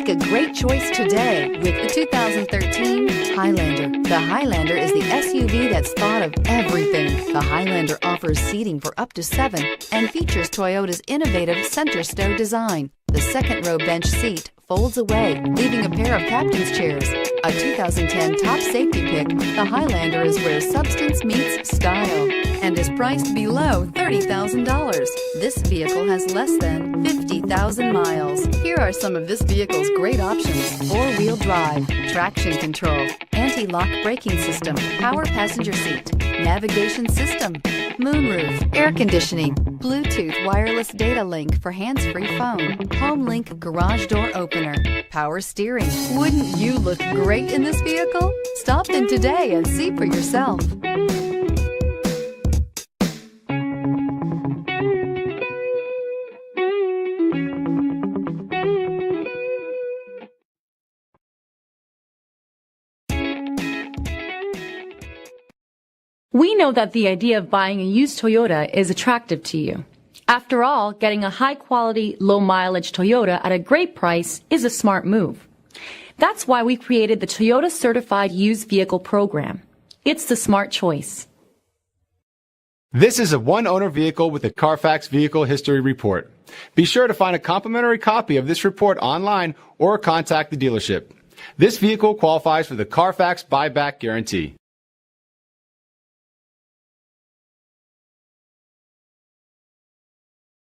Make a great choice today with the 2013 Highlander. The Highlander is the SUV that's thought of everything. The Highlander offers seating for up to 7 and features Toyota's innovative center stow design. The second-row bench seat folds away, leaving a pair of captain's chairs. A 2010 top safety pick, the Highlander is where substance meets style and is priced below $30,000. This vehicle has less than 50,000 miles. Here are some of this vehicle's great options: 4-wheel drive, traction control, anti-lock braking system, power passenger seat, navigation system, moonroof, air conditioning, Bluetooth wireless data link for hands-free phone, home link garage door opener, power steering. Wouldn't you look great in this vehicle? Stop in today and see for yourself. We know that the idea of buying a used Toyota is attractive to you. After all, getting a high-quality, low-mileage Toyota at a great price is a smart move. That's why we created the Toyota Certified Used Vehicle Program. It's the smart choice. This is a one-owner vehicle with a Carfax Vehicle History Report. Be sure to find a complimentary copy of this report online or contact the dealership. This vehicle qualifies for the Carfax Buyback Guarantee.